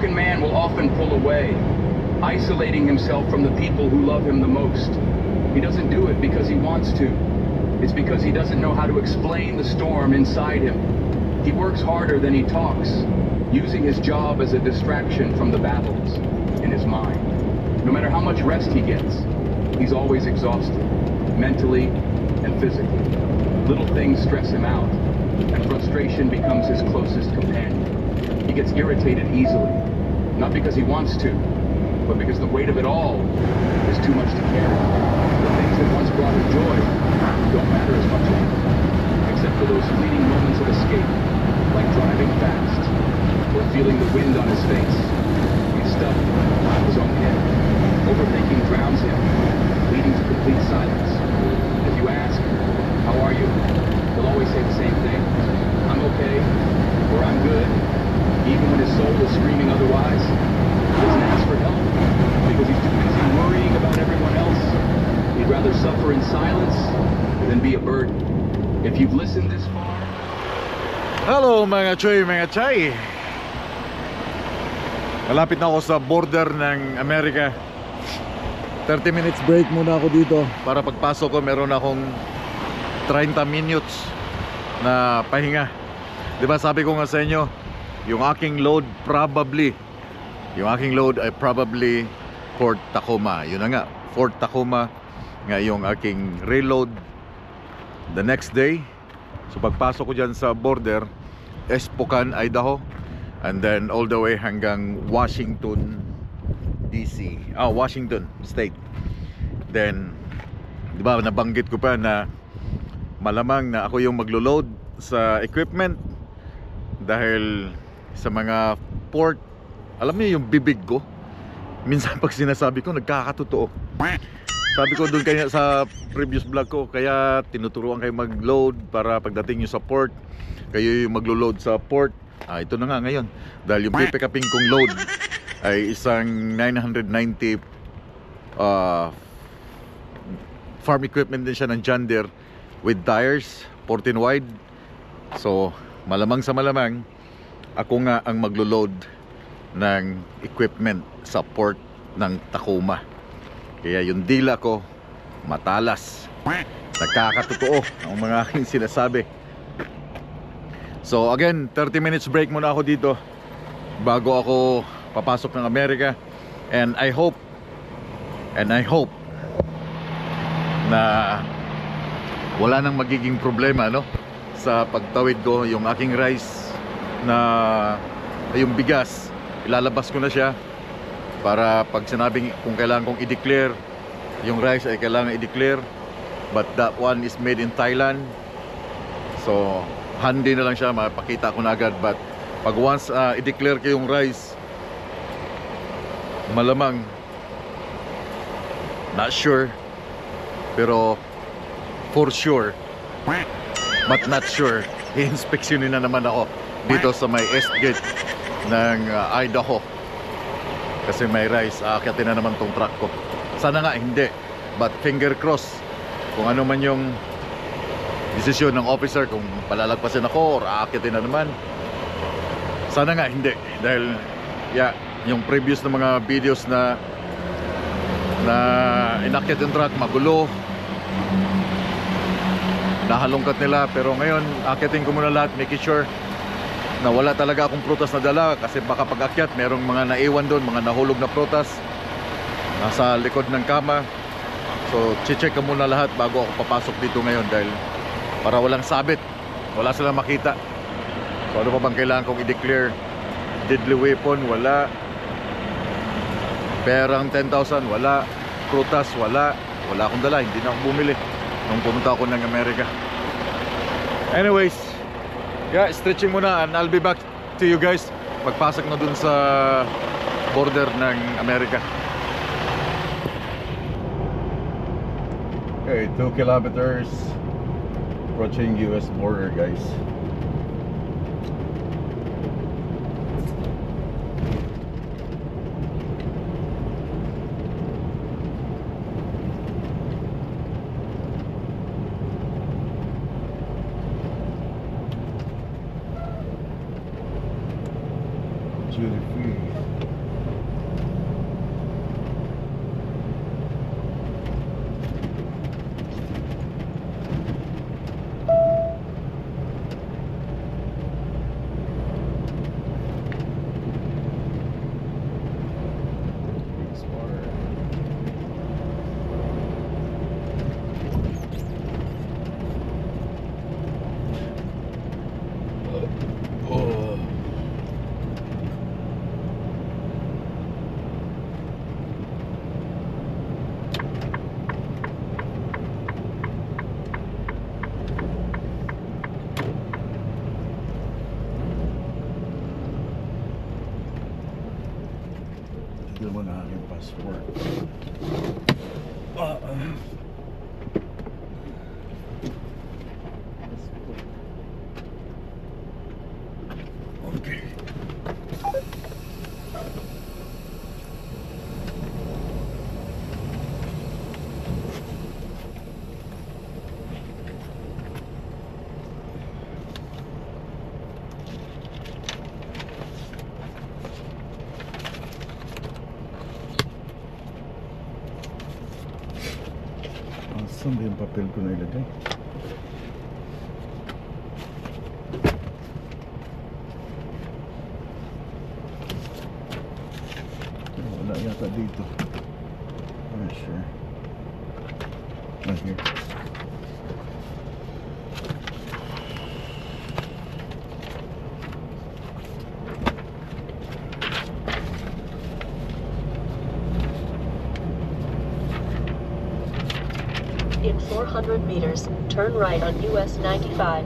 broken man will often pull away, isolating himself from the people who love him the most. He doesn't do it because he wants to. It's because he doesn't know how to explain the storm inside him. He works harder than he talks, using his job as a distraction from the battles in his mind. No matter how much rest he gets, he's always exhausted, mentally and physically. Little things stress him out, and frustration becomes his closest companion. He gets irritated easily, not because he wants to, but because the weight of it all is too much to carry. The things that once brought him joy don't matter as much anymore, except for those fleeting moments of escape, like driving fast, or feeling the wind on his face. He's stuck in his own head. Overthinking drowns him, leading to complete silence. If you ask, how are you? He'll always say the same thing. I'm okay, or I'm good, even when his soul is screaming otherwise. He doesn't ask for help, because he's too busy worrying about everyone else. He'd rather suffer in silence than be a burden. If you've listened this far... Hello mga chay. Malapit na ako sa border ng Amerika. 30 minutes break muna ako dito. Para pagpasok ko meron akong 30 minutes na pahinga. Diba sabi ko nga sa inyo, yung aking load ay probably Fort Tacoma. Yun na nga, Fort Tacoma nga yung aking reload the next day. So pagpasok ko dyan sa border, Spokane, Idaho, and then all the way hanggang Washington DC, Washington State. Then diba nabanggit ko pa na malamang na ako yung maglo-load sa equipment dahil sa mga port. Alam niyo yung bibig ko, minsan pag sinasabi ko nagkakatotoo. Sabi ko doon kaya sa previous vlog ko, kaya tinuturuan kayo mag-load para pagdating nyo sa port, kayo yung maglo-load sa port. Ito na nga ngayon, dahil yung pipick-uping kong load ay isang 990 farm equipment din siya ng John Deere with tires 14 wide. So malamang sa malamang ako nga ang maglo-load ng equipment sa port ng Tacoma. Kaya yung dila ko matalas, nagkakatotoo ang mga aking sinasabi. So again, 30 minutes break muna ako dito bago ako papasok ng Amerika. And I hope na wala nang magiging problema, no, sa pagtawid ko. Yung aking rice na yung bigas, ilalabas ko na siya para pag sinabing kung kailangan kong i-declare yung rice ay kailangan i-declare, but that one is made in Thailand, so handy na lang siya, mapakita ko na agad. But pag once i-declare ko yung rice, malamang, not sure, pero for sure but not sure, i-inspeksyonin na naman ako dito sa may East Gate ng Idaho. Kasi may rice, aakyatin na naman tong truck ko. Sana nga hindi, but finger cross kung ano man yung desisyon ng officer, kung palalagpasin ako or aakyatin na naman. Sana nga hindi, dahil yung previous na mga videos na inakyat yung truck, magulo, nahalongkat nila. Pero ngayon akyatin ko muna lahat, making sure na wala talaga akong prutas na dala, kasi baka pag-akyat merong mga naiwan doon, mga nahulog na prutas nasa likod ng kama. So check ko muna lahat bago ako papasok dito ngayon, dahil para walang sabit, wala silang makita. So ano pa bang kailangan kong i-declare? Deadly weapon, wala. Perang 10,000, wala. Prutas, wala. Wala akong dala, hindi na ako bumili nung pumunta ako ng Amerika. Anyways, stretching muna, and I'll be back to you guys pagpasok na dun sa border ng Amerika. Okay, 2 kilometers approaching US border, guys. Duty free. i-fill mo na aking passport. Okay. Saan ba yung papel ko na ilagay? Wala yata dito. I'm not sure. Not here. In 400 meters, turn right on US 95.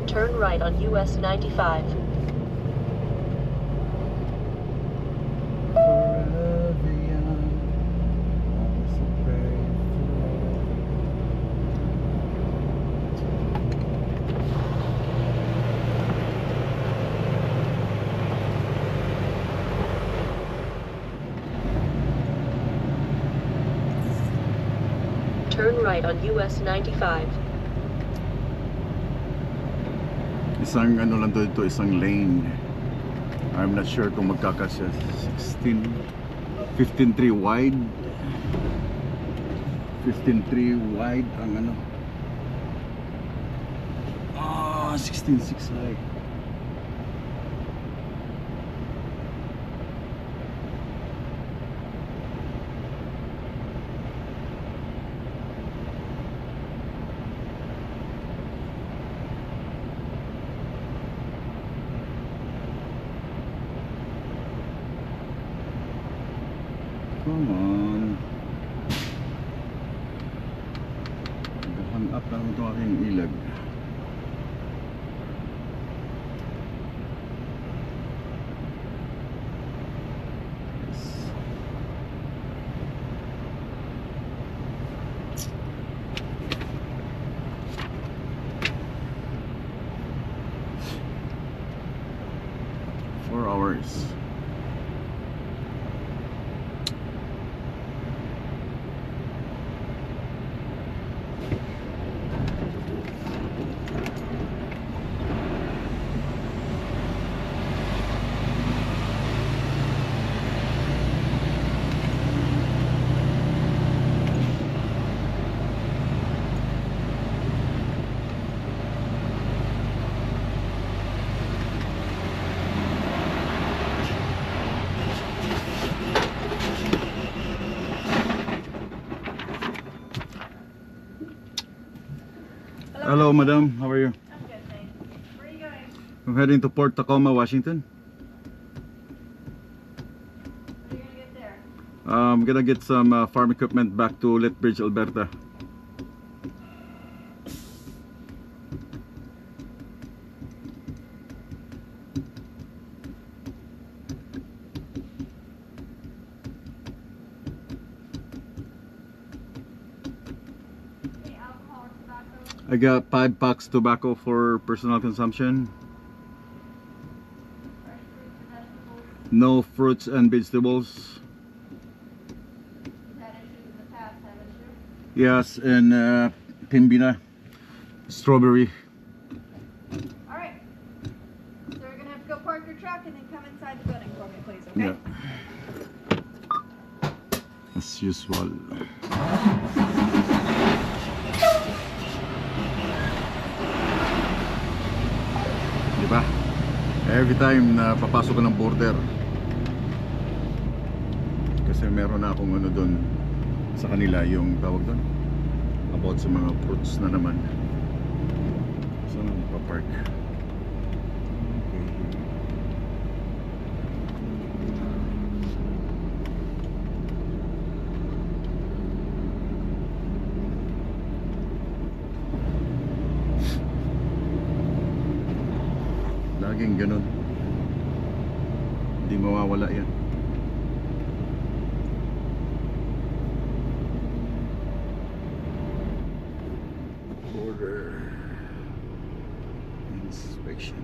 Turn right on US 95. Turn right on US 95. Isang ano lang to, isang lane. I'm not sure kung magkakasya. 15.3 wide. 15.3 wide ang ano. 16.6 high. Come on. Hang up lang ito aking ilag. Yes. Four hours. Hello, madam. How are you? I'm good, thanks. Where are you going? I'm heading to Port Tacoma, Washington. What are you gonna get there? I'm gonna get some farm equipment back to Lethbridge, Alberta. Any alcohol or tobacco? I got 5 packs tobacco for personal consumption. Fresh fruits or vegetables? No fruits and vegetables. You've had issues in the past, haven't you? Yes, and Pembina, strawberry. Alright. So we're gonna have to go park your truck and then come inside the building for me, please, okay? Yeah. As usual. Diba? Every time na papasok ko ng border, kasi meron na akong ano doon sa kanila, yung tawag doon about sa mga fruits na naman. Saan ang papark? Laging ganun. Hindi mawawala yan. Border inspection.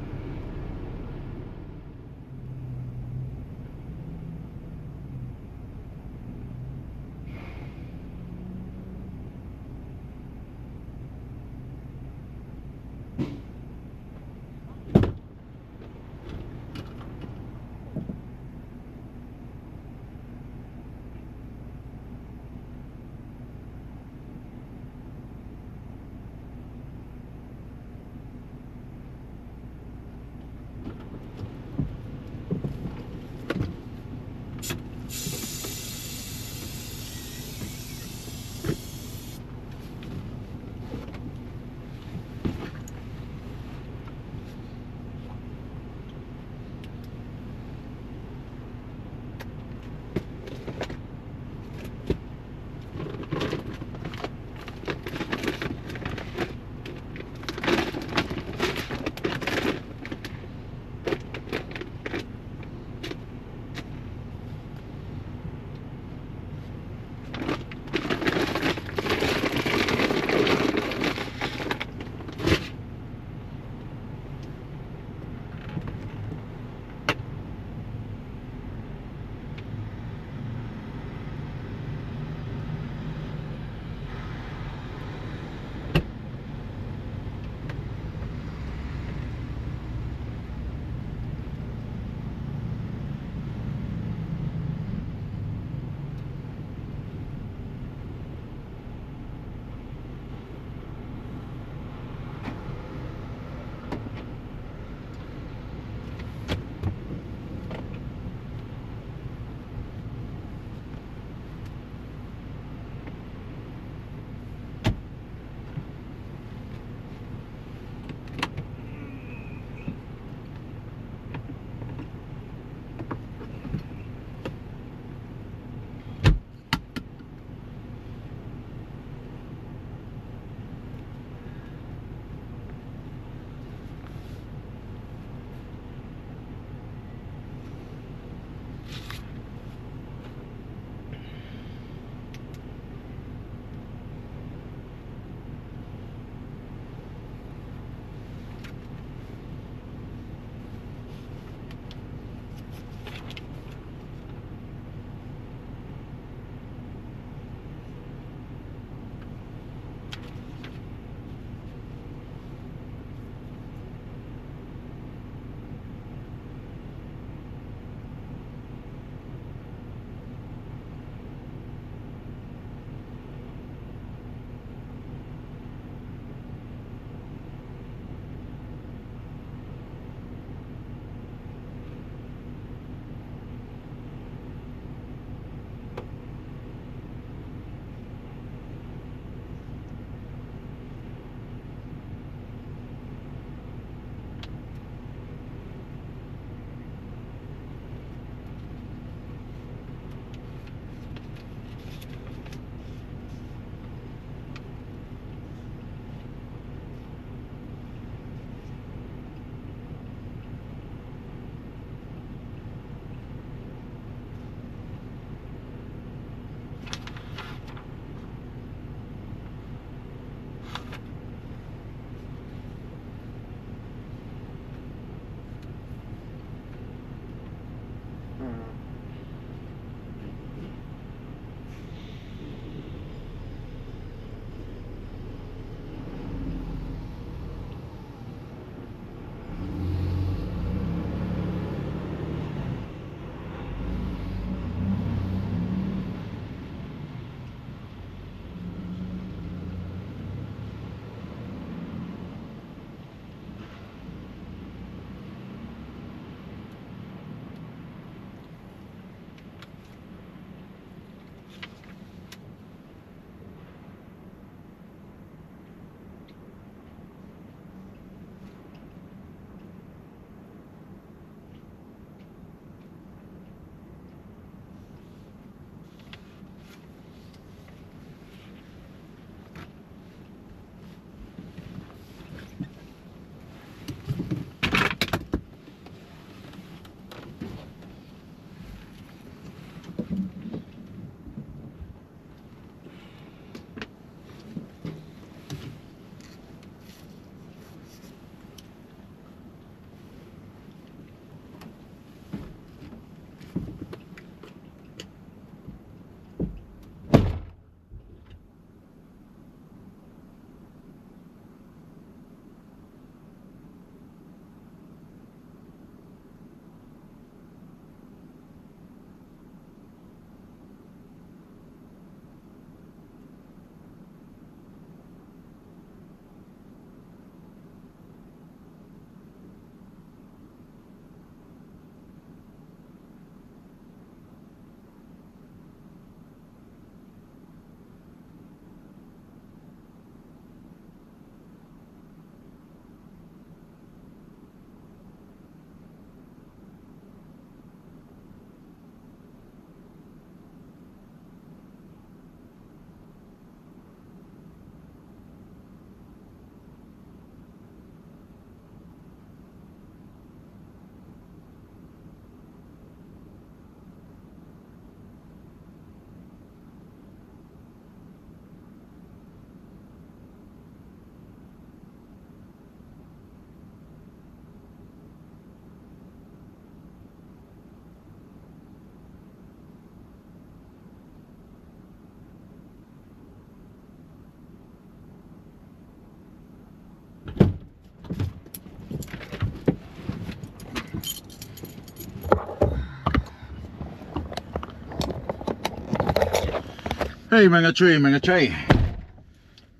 Hey mga chay,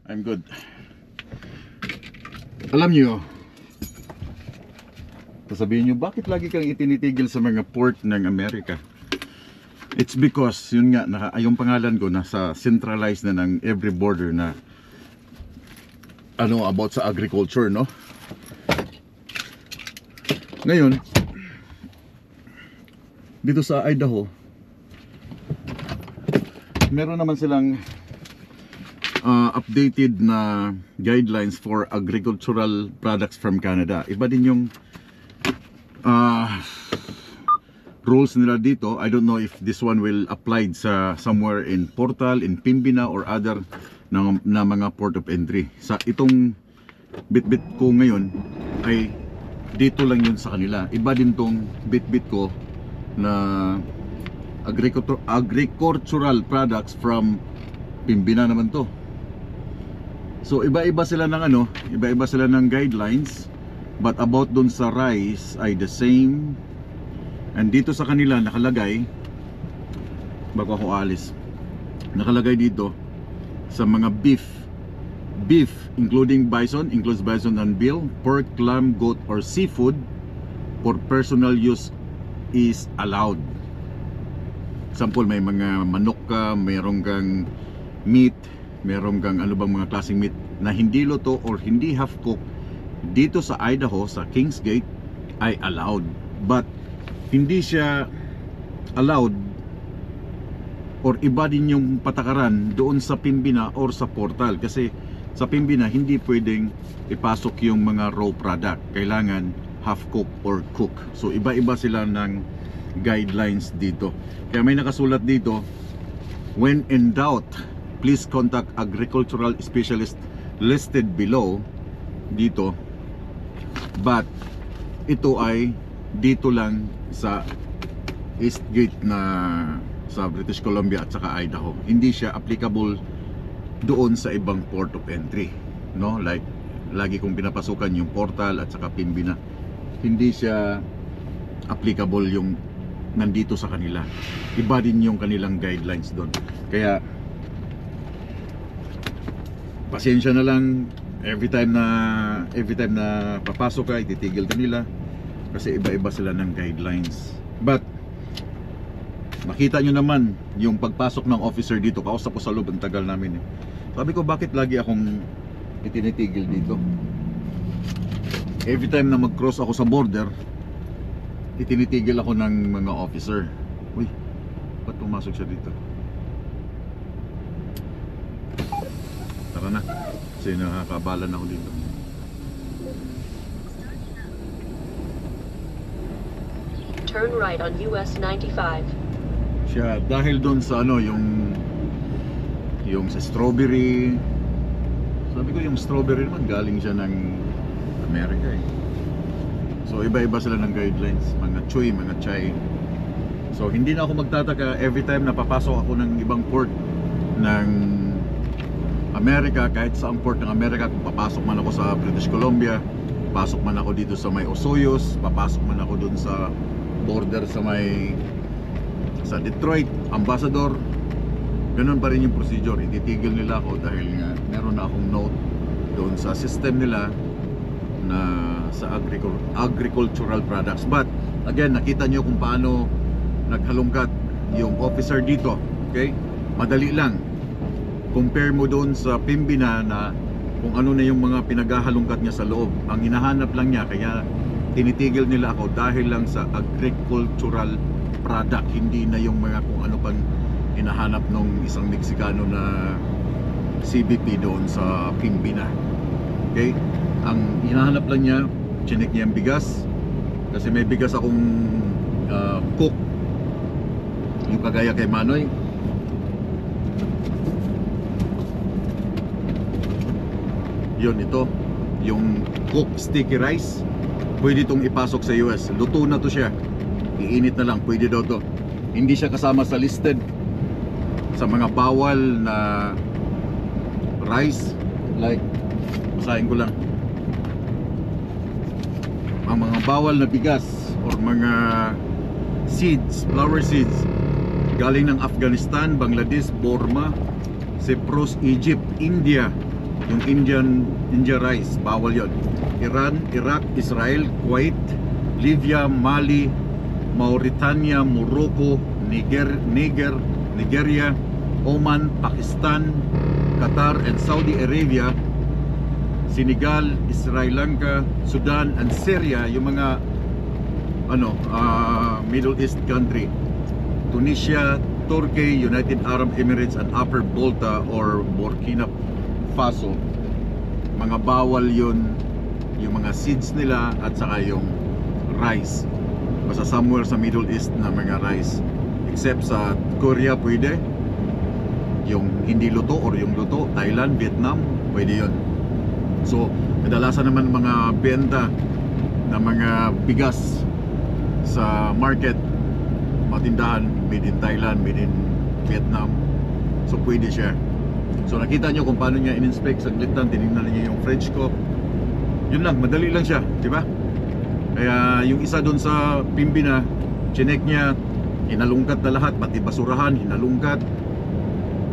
I'm good. Alam nyo, sasabihin nyo, bakit lagi kang itinitigil sa mga port ng Amerika? It's because, yun nga, yung pangalan ko nasa centralized na ng every border na ano about sa agriculture, no? Ngayon, dito sa Idaho, meron naman silang updated na guidelines for agricultural products from Canada. Iba din yung rules nila dito. I don't know if this one will apply sa somewhere in Portal, in Pembina or other na mga port of entry. Sa itong bit-bit ko ngayon ay dito lang yun sa kanila. Iba din tong bit-bit ko na agricultural products from Pembina naman to. So iba-iba sila ng ano, iba-iba sila ng guidelines, but about dun sa rice ay the same. And dito sa kanila nakalagay, bago ako alis, nakalagay dito sa mga beef including bison, includes bison and veal, pork, lamb, goat or seafood for personal use is allowed. Example, may mga manok ka, mayroong kang meat, mayroong kang ano bang mga klaseng meat na hindi luto or hindi half cooked, dito sa Idaho, sa Kingsgate ay allowed. But hindi siya allowed or iba din yung patakaran doon sa Pembina or sa Portal, kasi sa Pembina hindi pwedeng ipasok yung mga raw product, kailangan half cook or cook. So iba-iba sila ng guidelines dito. Kaya may nakasulat dito, when in doubt, please contact agricultural specialist listed below dito. But ito ay dito lang sa East Gate na sa British Columbia at saka Idaho. Hindi siya applicable doon sa ibang port of entry, no? Like lagi kong pinapasukan yung Portal at saka Pembina. Hindi siya applicable yung nandito sa kanila. Iba din yung kanilang guidelines doon. Kaya pasensya na lang, every time na papasok ka, ititigil ka nila kasi iba-iba sila ng guidelines. But makita nyo naman yung pagpasok ng officer dito. Kausap ko sa loob, ang tagal namin eh. Sabi ko, bakit lagi akong itinitigil dito? Every time na mag-cross ako sa border, itinitigil ako ng mga officer. Uy, ba't pumasok siya dito? Tara na, kasi nakakabalan ako dito. Turn right on US 95. Siya, dahil doon sa ano, yung sa strawberry. Sabi ko, yung strawberry naman galing siya ng Amerika eh. So iba-iba sila ng guidelines, mga choy, mga chay. So hindi na ako magtataka every time na papasok ako ng ibang port ng Amerika, kahit sa port ng Amerika, kung papasok man ako sa British Columbia, papasok man ako dito sa may Osoyoos, papasok man ako dun sa border sa Detroit, Ambassador, ganun pa rin yung procedure. Ititigil nila ako dahil nga meron na akong note doon sa system nila na sa agricultural products. But again, nakita nyo kung paano naghalungkat yung officer dito. Okay? Madali lang. Compare mo doon sa Pembina na kung ano na yung mga pinaghahalungkat niya sa loob. Ang hinahanap lang niya, kaya tinitigil nila ako dahil lang sa agricultural product, hindi na yung mga kung ano pang hinahanap ng isang Meksikano na CBP doon sa Pembina. Okay? Ang hinahanap lang niya, chinek niya yung bigas, kasi may bigas akong cook, yung kagaya kay Manoy. Yun, ito yung cook sticky rice. Pwede itong ipasok sa US. Luto na to siya, iinit na lang, pwede daw to. Hindi siya kasama sa listed sa mga bawal na rice. Like, basahin ko lang, ang mga bawal na bigas or mga seeds, flower seeds galing ng Afghanistan, Bangladesh, Burma, Cyprus, Egypt, India. Yung India rice, bawal yon. Iran, Iraq, Israel, Kuwait, Libya, Mali, Mauritania, Morocco, Nigeria, Oman, Pakistan, Qatar, and Saudi Arabia, Senegal, Sri Lanka, Sudan, and Syria, yung mga Middle East country. Tunisia, Turkey, United Arab Emirates, and Upper Volta or Burkina Faso. Mga bawal yun, yung mga seeds nila at saka yung rice. Basta somewhere sa Middle East na mga rice. Except sa Korea pwede. Yung hindi luto or yung luto, Thailand, Vietnam, pwede yun. So, kadalasan naman mga benta na mga bigas sa market, matindahan, made in Thailand, made in Vietnam. So, pwede siya. So, nakita nyo kung paano niya in-inspect. Saglit lang, tinignan niya yung fridge ko. Yun lang, madali lang siya, di ba? Kaya yung isa doon sa Pimbina, chinek niya, hinalungkat na lahat, pati basurahan, hinalungkat.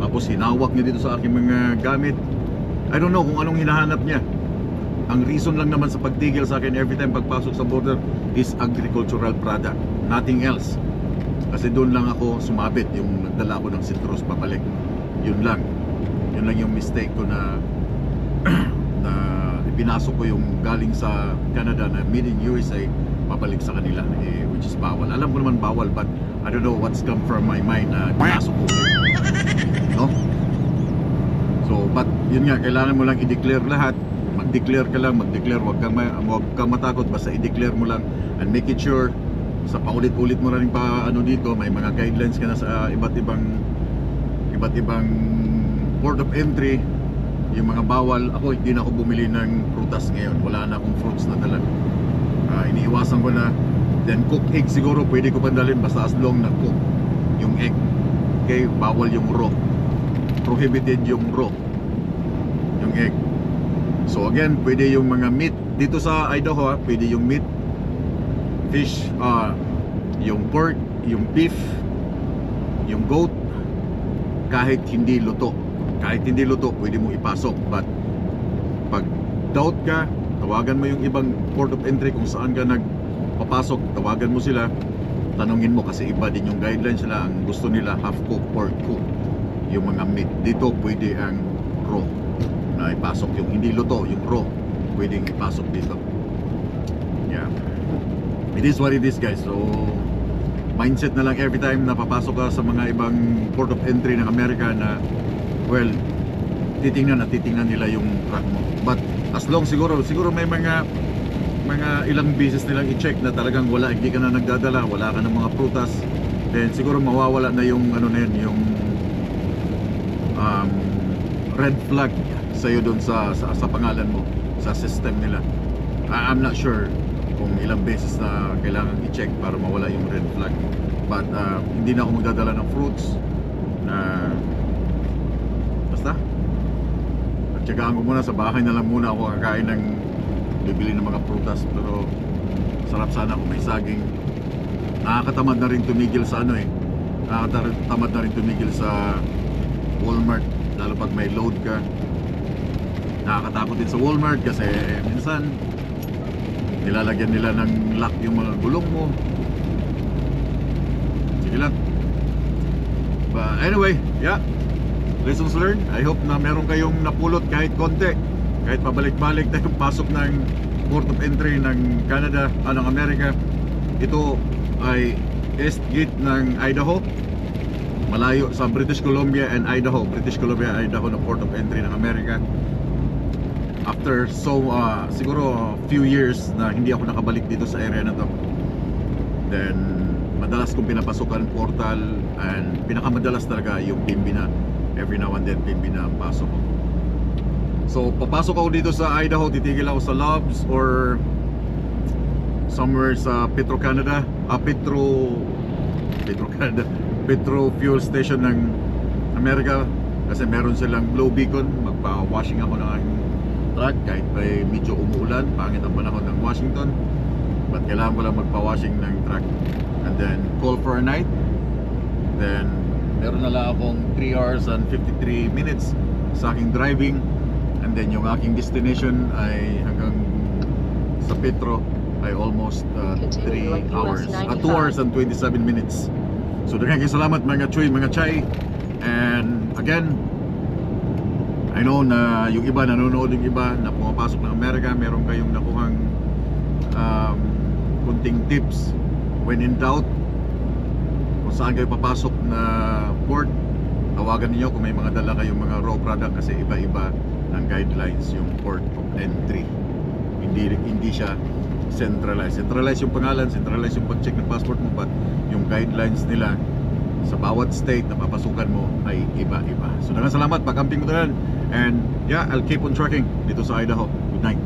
Tapos hinawak niya dito sa aking mga gamit. I don't know kung anong hinahanap niya. Ang reason lang naman sa pagtigil sa akin every time pagpasok sa border is agricultural product, nothing else. Kasi doon lang ako sumabit, yung nagdala ko ng citrus papalik. Yun lang yung mistake ko na na ipinasok ko yung galing sa Canada na made in USA papalik sa kanila, which is bawal. Alam ko naman bawal, but I don't know what's come from my mind na pinasok ko, no? So, but yun nga, kailangan mo lang i-declare lahat. Mag-declare ka lang, wag kang matakot, basta i-declare mo lang and make it sure sa paulit-ulit mo rin pa dito, may mga guidelines ka na sa iba't ibang port of entry, yung mga bawal. Ako, hindi na ako bumili ng prutas ngayon, wala na akong fruits na dala. Iniiwasan ko na. Then cook egg siguro pwede ko pandalhin, basta as long na cook yung egg. Okay, bawal yung raw, prohibited yung raw, yung egg. So again, pwede yung mga meat dito sa Idaho, pwede yung meat, fish, yung pork, yung beef, yung goat, kahit hindi luto. Kahit hindi luto, pwede mo ipasok. But pag doubt ka, tawagan mo yung ibang port of entry kung saan ka nagpapasok, tawagan mo sila, tanungin mo kasi iba din yung guidelines nila. Ang gusto nila half cook or cook yung mga meat. Dito pwede ang raw na ipasok, yung hindi luto, yung raw pwedeng ipasok dito. Yeah, it is what it is, guys. So mindset na lang every time na papasok ka sa mga ibang port of entry ng Amerika na, well, titingnan nila yung truck mo. But as long siguro may mga ilang beses nilang i-check na talagang wala, hindi ka na nagdadala, wala ka ng mga prutas, then siguro mawawala na yung yung red flag sa'yo doon sa pangalan mo, sa system nila. I'm not sure kung ilang beses na kailangan i-check para mawala yung red flag. But hindi na ako magdadala ng fruits na basta nagtsagaan ko muna sa bahay na lang muna ako kakain ng bibili ng mga prutas. Pero sarap sana kung may saging. Nakakatamad na rin tumigil sa nakakatamad na rin tumigil sa Walmart, lalo pag may load ka. Nakakatakot din sa Walmart kasi minsan nilalagyan nila ng lock yung mga gulong mo. Sige lang. But anyway, yeah, lessons learned. I hope na meron kayong napulot kahit konti, kahit pabalik-balik tayong pasok ng port of entry ng Canada, ng Amerika. Ito ay East Gate ng Idaho, malayo sa British Columbia and Idaho. British Columbia, Idaho na port of entry ng Amerika. After siguro few years na hindi ako nakabalik dito sa area na to, then madalas kong pinapasukan portal, and pinakamadalas talaga yung Pimbina. Every now and then Pimbina ang pasok ko. So papasok ako dito sa Idaho, titigil ako sa Love's or somewhere sa Petro Canada, Petro fuel station ng Amerika, kasi meron silang glow beacon. Magpa-washing ako ng aking truck kahit may medyo umuulan, pangit ang panahon ng Washington, but kailangan ko lang magpa-washing ng truck, and then call for a night, then meron na lang akong 3 hours and 53 minutes sa aking driving, and then yung aking destination ay hanggang sa Petro ay almost 3 hours, 2 hours and 27 minutes. So daghang salamat mga Chuy, mga Chay. And again, I know na yung iba nanonood, yung iba na pumapasok ng Amerika, meron kayong nakuhang kunting tips when in doubt kung saan kayo papasok na port. Tawagan niyo kung may mga dala kayong mga raw product, kasi iba-iba ng guidelines yung port of entry. Hindi siya centralized. Centralized yung pangalan, centralized yung pag-check ng passport mo, but yung guidelines nila sa bawat state na papasukan mo ay iba-iba. So daghang salamat, pag-camping mo tanan. And yeah, I'll keep on trucking dito sa Idaho. Good night.